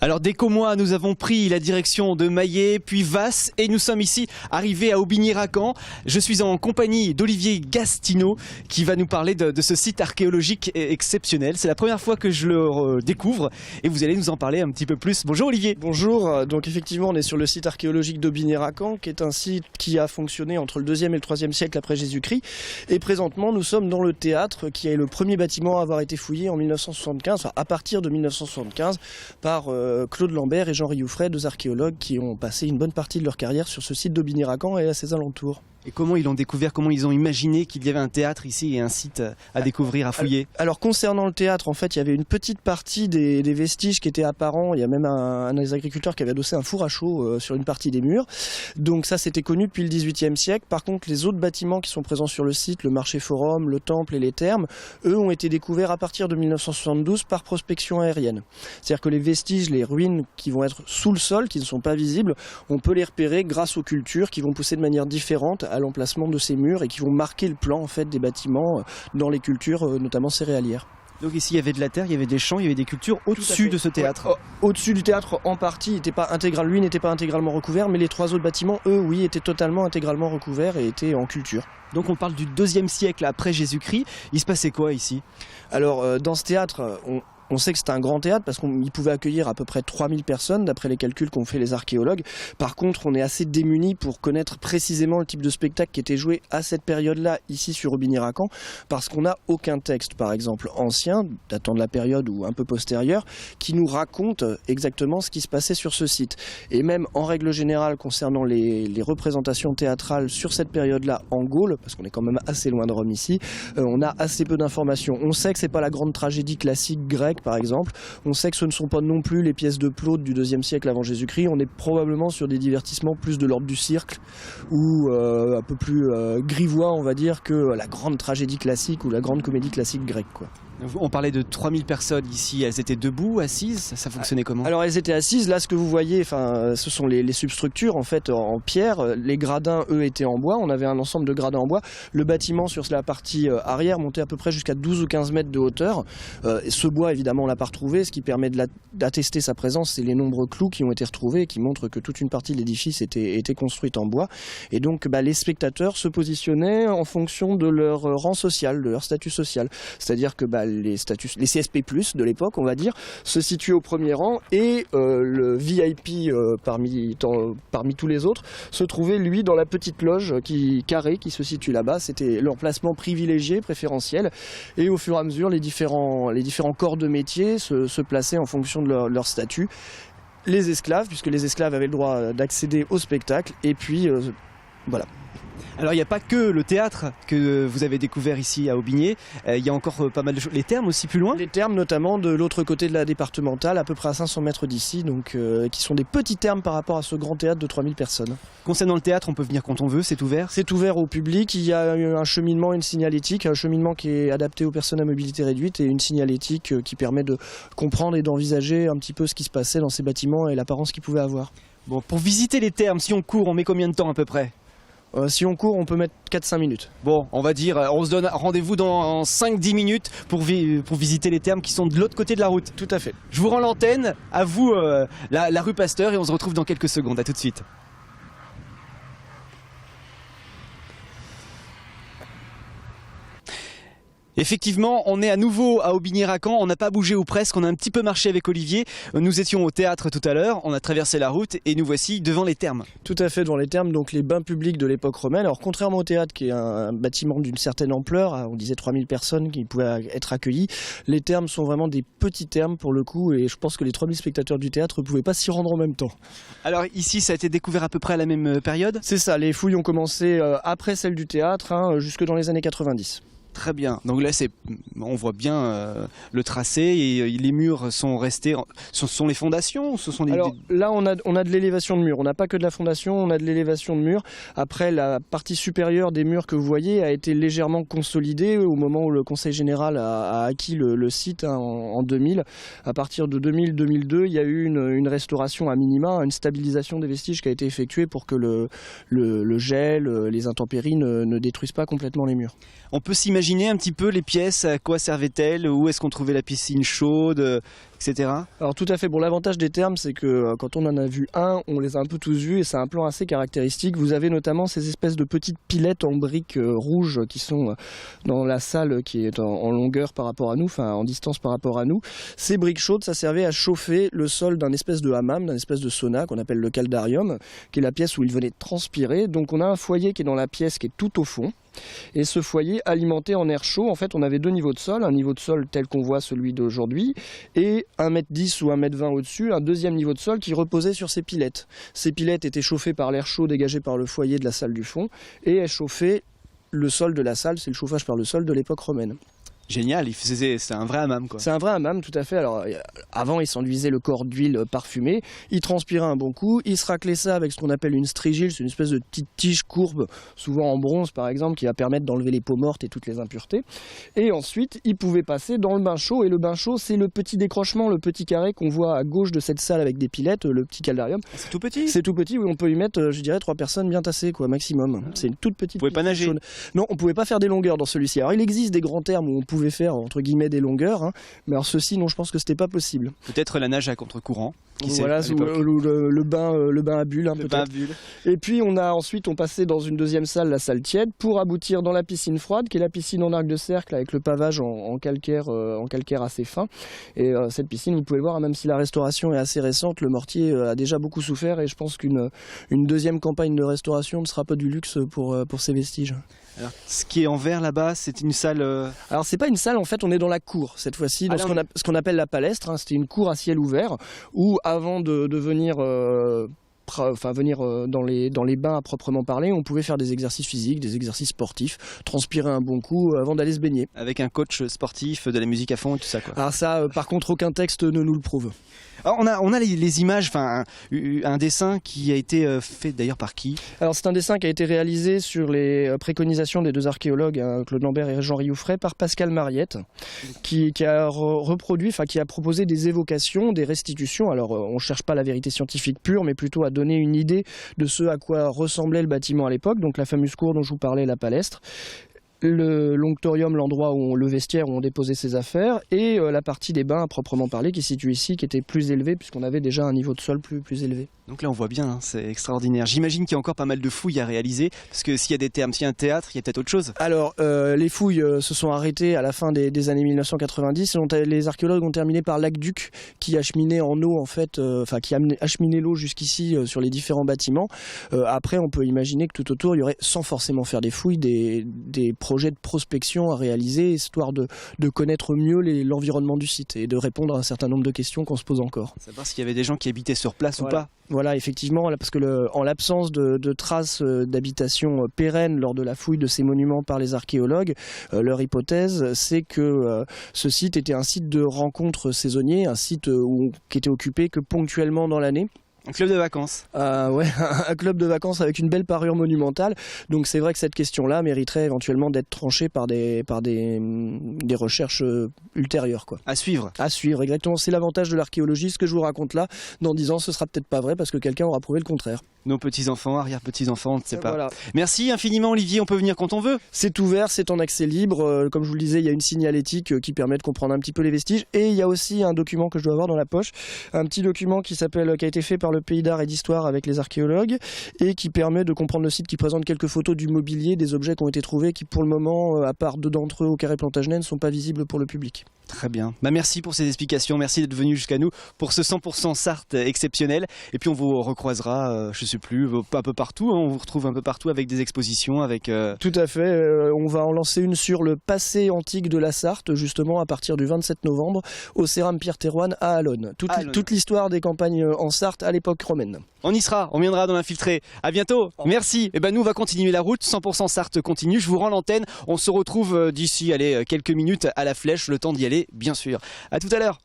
Alors dès qu'au mois, nous avons pris la direction de Maillet, puis Vasse, et nous sommes ici arrivés à Aubigny-Racan. Je suis en compagnie d'Olivier Gastineau qui va nous parler de ce site archéologique exceptionnel. C'est la première fois que je le découvre et vous allez nous en parler un petit peu plus. Bonjour Olivier. Bonjour, donc effectivement on est sur le site archéologique d'Aubigny-Racan qui est un site qui a fonctionné entre le 2e et le 3e siècle après Jésus-Christ. Et présentement nous sommes dans le théâtre qui est le premier bâtiment à avoir été fouillé en 1975, enfin à partir de 1975 par Claude Lambert et Jean Rioufret, deux archéologues qui ont passé une bonne partie de leur carrière sur ce site d'Aubigny-Racan et à ses alentours. Et comment ils l'ont découvert, comment ils ont imaginé qu'il y avait un théâtre ici et un site à découvrir, à fouiller? Alors concernant le théâtre, en fait, il y avait une petite partie des vestiges qui étaient apparents. Il y a même un des agriculteurs qui avait adossé un four à chaud sur une partie des murs. Donc ça, c'était connu depuis le XVIIIe siècle. Par contre, les autres bâtiments qui sont présents sur le site, le marché forum, le temple et les thermes, eux ont été découverts à partir de 1972 par prospection aérienne. C'est-à-dire que les vestiges, les ruines qui vont être sous le sol, qui ne sont pas visibles, on peut les repérer grâce aux cultures qui vont pousser de manière différente à l'emplacement de ces murs et qui vont marquer le plan en fait des bâtiments dans les cultures notamment céréalières. Donc ici il y avait de la terre, il y avait des champs, il y avait des cultures au-dessus de ce théâtre. Ouais, au-dessus du théâtre en partie, n'était pas intégralement recouvert, mais les trois autres bâtiments, eux, oui, étaient totalement intégralement recouverts et étaient en culture. Donc on parle du 2e siècle après Jésus-Christ. Il se passait quoi ici? Alors dans ce théâtre, on sait que c'était un grand théâtre parce qu'il pouvait accueillir à peu près 3000 personnes d'après les calculs qu'ont fait les archéologues. Par contre, on est assez démunis pour connaître précisément le type de spectacle qui était joué à cette période-là ici sur Aubigny-Racan parce qu'on n'a aucun texte, par exemple ancien, datant de la période ou un peu postérieure, qui nous raconte exactement ce qui se passait sur ce site. Et même en règle générale concernant les représentations théâtrales sur cette période-là en Gaule, parce qu'on est quand même assez loin de Rome ici, on a assez peu d'informations. On sait que c'est pas la grande tragédie classique grecque par exemple, on sait que ce ne sont pas non plus les pièces de Plaude du 2e siècle avant Jésus-Christ, on est probablement sur des divertissements plus de l'ordre du cirque ou un peu plus grivois on va dire que la grande tragédie classique ou la grande comédie classique grecque quoi. On parlait de 3000 personnes ici, elles étaient debout, assises, ça fonctionnait comment? Alors elles étaient assises, là ce que vous voyez, ce sont les substructures en fait en pierre, les gradins eux étaient en bois, on avait un ensemble de gradins en bois, le bâtiment sur la partie arrière montait à peu près jusqu'à 12 ou 15 mètres de hauteur, ce bois évidemment on l'a pas retrouvé, ce qui permet d'attester sa présence, c'est les nombreux clous qui ont été retrouvés et qui montrent que toute une partie de l'édifice était construite en bois, et donc les spectateurs se positionnaient en fonction de leur rang social, de leur statut social, c'est-à-dire que les CSP+, de l'époque, on va dire, se situaient au premier rang et le VIP parmi tous les autres se trouvait, lui, dans la petite loge carrée qui se situe là-bas. C'était l'emplacement privilégié, préférentiel. Et au fur et à mesure, les différents corps de métier se plaçaient en fonction de leur statut. Les esclaves, puisque les esclaves avaient le droit d'accéder au spectacle. Et puis, voilà. Alors il n'y a pas que le théâtre que vous avez découvert ici à Aubigné, il y a encore pas mal de choses. Les thermes aussi plus loin? Les thermes notamment de l'autre côté de la départementale, à peu près à 500 mètres d'ici, donc qui sont des petits thermes par rapport à ce grand théâtre de 3000 personnes. Concernant le théâtre, on peut venir quand on veut, c'est ouvert? C'est ouvert au public, il y a un cheminement, une signalétique, un cheminement qui est adapté aux personnes à mobilité réduite et une signalétique qui permet de comprendre et d'envisager un petit peu ce qui se passait dans ces bâtiments et l'apparence qu'ils pouvaient avoir. Bon, pour visiter les thermes, si on court, on met combien de temps à peu près? Si on court, on peut mettre 4-5 minutes. Bon, on va dire, on se donne rendez-vous dans 5-10 minutes pour visiter les thermes qui sont de l'autre côté de la route. Tout à fait. Je vous rends l'antenne, à vous la rue Pasteur, et on se retrouve dans quelques secondes. À tout de suite. Effectivement, on est à nouveau à Aubigny-Racan, on n'a pas bougé ou presque, on a un petit peu marché avec Olivier. Nous étions au théâtre tout à l'heure, on a traversé la route et nous voici devant les thermes. Tout à fait, devant les thermes, donc les bains publics de l'époque romaine. Alors contrairement au théâtre qui est un bâtiment d'une certaine ampleur, on disait 3000 personnes qui pouvaient être accueillies, les thermes sont vraiment des petits thermes pour le coup et je pense que les 3000 spectateurs du théâtre ne pouvaient pas s'y rendre en même temps. Alors ici ça a été découvert à peu près à la même période? C'est ça, les fouilles ont commencé après celles du théâtre, jusque dans les années 90. Très bien, donc là on voit bien le tracé et les murs sont restés, ce sont les fondations ou ce sont Alors là on a de l'élévation de murs, on n'a pas que de la fondation, on a de l'élévation de murs. Après la partie supérieure des murs que vous voyez a été légèrement consolidée au moment où le Conseil Général a acquis le site en 2000. À partir de 2000-2002 il y a eu une restauration à minima, une stabilisation des vestiges qui a été effectuée pour que le gel, les intempéries ne détruisent pas complètement les murs. On peut s'imaginer imaginer un petit peu les pièces, à quoi servaient-elles, où est-ce qu'on trouvait la piscine chaude, etc. Alors tout à fait, bon l'avantage des thermes c'est que quand on en a vu un, on les a un peu tous vus et c'est un plan assez caractéristique. Vous avez notamment ces espèces de petites pilettes en briques rouges qui sont dans la salle qui est en longueur par rapport à nous, enfin en distance par rapport à nous. Ces briques chaudes, ça servait à chauffer le sol d'un espèce de hammam, d'un espèce de sauna qu'on appelle le caldarium, qui est la pièce où il venait de transpirer. Donc on a un foyer qui est dans la pièce qui est tout au fond. Et ce foyer alimenté en air chaud, en fait on avait deux niveaux de sol, un niveau de sol tel qu'on voit celui d'aujourd'hui et 1,10 m ou 1,20 m au-dessus, un deuxième niveau de sol qui reposait sur ces pilettes. Ces pilettes étaient chauffées par l'air chaud dégagé par le foyer de la salle du fond et elles chauffaient le sol de la salle, c'est le chauffage par le sol de l'époque romaine. Génial, c'est un vrai hammam quoi. C'est un vrai hammam, tout à fait. Alors, avant, il s'enduisait le corps d'huile parfumée, il transpirait un bon coup, il se raclait ça avec ce qu'on appelle une strigile, c'est une espèce de petite tige courbe, souvent en bronze par exemple, qui va permettre d'enlever les peaux mortes et toutes les impuretés. Et ensuite, il pouvait passer dans le bain chaud, et le bain chaud, c'est le petit décrochement, le petit carré qu'on voit à gauche de cette salle avec des pilettes, le petit caldarium. C'est tout petit? C'est tout petit, oui, on peut y mettre, je dirais, 3 personnes bien tassées, quoi, maximum. C'est une toute petite. Vous pouvez pas nager? Chaude. Non, on pouvait pas faire des longueurs dans celui-ci. Alors, il existe des grands thermes où on pouvait faire, entre guillemets, des longueurs, hein. Mais alors ceci, non, je pense que c'était pas possible. Peut-être la nage à contre-courant. Voilà, le bain à bulles, hein, peut-être. Et puis ensuite on passait dans une deuxième salle, la salle tiède, pour aboutir dans la piscine froide, qui est la piscine en arc de cercle avec le pavage en calcaire assez fin. Et cette piscine, vous pouvez le voir, hein, même si la restauration est assez récente, le mortier a déjà beaucoup souffert et je pense qu'une deuxième campagne de restauration ne sera pas du luxe pour ces vestiges. Alors, ce qui est en vert là-bas, c'est une salle... Alors c'est pas une salle, en fait on est dans la cour cette fois-ci, dans ce qu'on appelle la palestre, hein. C'était une cour à ciel ouvert où avant de venir... venir dans les bains à proprement parler, on pouvait faire des exercices physiques, des exercices sportifs, transpirer un bon coup avant d'aller se baigner. Avec un coach sportif, de la musique à fond et tout ça quoi. Alors ça, par contre, aucun texte ne nous le prouve. Alors on a les images, enfin un dessin qui a été fait d'ailleurs par qui? Alors c'est un dessin qui a été réalisé sur les préconisations des deux archéologues, hein, Claude Lambert et Jean Rioufray, par Pascal Mariette, qui a reproduit, enfin qui a proposé des évocations, des restitutions. Alors on ne cherche pas la vérité scientifique pure, mais plutôt à donner une idée de ce à quoi ressemblait le bâtiment à l'époque, donc la fameuse cour dont je vous parlais, la palestre. L'onctorium, l'endroit où le vestiaire où on déposait ses affaires, et la partie des bains à proprement parler qui est située ici, qui était plus élevée puisqu'on avait déjà un niveau de sol plus élevé. Donc là on voit bien, hein, c'est extraordinaire. J'imagine qu'il y a encore pas mal de fouilles à réaliser, parce que s'il y a des thermes, s'il y a un théâtre, il y a peut-être autre chose. Alors les fouilles se sont arrêtées à la fin des années 1990, les archéologues ont terminé par l'aqueduc qui acheminait en eau en fait, qui acheminait l'eau jusqu'ici sur les différents bâtiments. Après on peut imaginer que tout autour il y aurait, sans forcément faire des fouilles, des projets de prospection à réaliser, histoire de connaître mieux l'environnement du site et de répondre à un certain nombre de questions qu'on se pose encore. Savoir s'il y avait des gens qui habitaient sur place ou pas. Voilà, effectivement, parce que en l'absence de traces d'habitation pérennes lors de la fouille de ces monuments par les archéologues, leur hypothèse, c'est que ce site était un site de rencontre saisonnier, un site qui était occupé que ponctuellement dans l'année. Un club de vacances. Ouais, un club de vacances avec une belle parure monumentale. Donc c'est vrai que cette question-là mériterait éventuellement d'être tranchée par des recherches ultérieures, quoi. À suivre. À suivre, exactement. C'est l'avantage de l'archéologie. Ce que je vous raconte là, dans 10 ans, ce sera peut-être pas vrai parce que quelqu'un aura prouvé le contraire. Nos petits-enfants, arrière-petits-enfants, on ne sait pas. Voilà. Merci infiniment Olivier, on peut venir quand on veut. C'est ouvert, c'est en accès libre. Comme je vous le disais, il y a une signalétique qui permet de comprendre un petit peu les vestiges. Et il y a aussi un document que je dois avoir dans la poche. Un petit document qui a été fait par le Pays d'art et d'histoire avec les archéologues et qui permet de comprendre le site, qui présente quelques photos du mobilier, des objets qui ont été trouvés, qui pour le moment, à part 2 d'entre eux au Carré Plantagenet, ne sont pas visibles pour le public. Très bien. Merci pour ces explications, merci d'être venu jusqu'à nous pour ce 100% Sarthe exceptionnel. Et puis on vous recroisera, je sais plus, un peu partout, hein. On vous retrouve un peu partout avec des expositions, avec... Tout à fait, on va en lancer une sur le passé antique de la Sarthe, justement à partir du 27 novembre, au Céram Pierre Thérouanne à Allonne. Toute l'histoire des campagnes en Sarthe à l'époque romaine. On y sera, on viendra dans l'Infiltré. À bientôt, merci. Et nous on va continuer la route, 100% Sarthe continue, je vous rends l'antenne. On se retrouve d'ici quelques minutes à la Flèche, le temps d'y aller bien sûr. À tout à l'heure.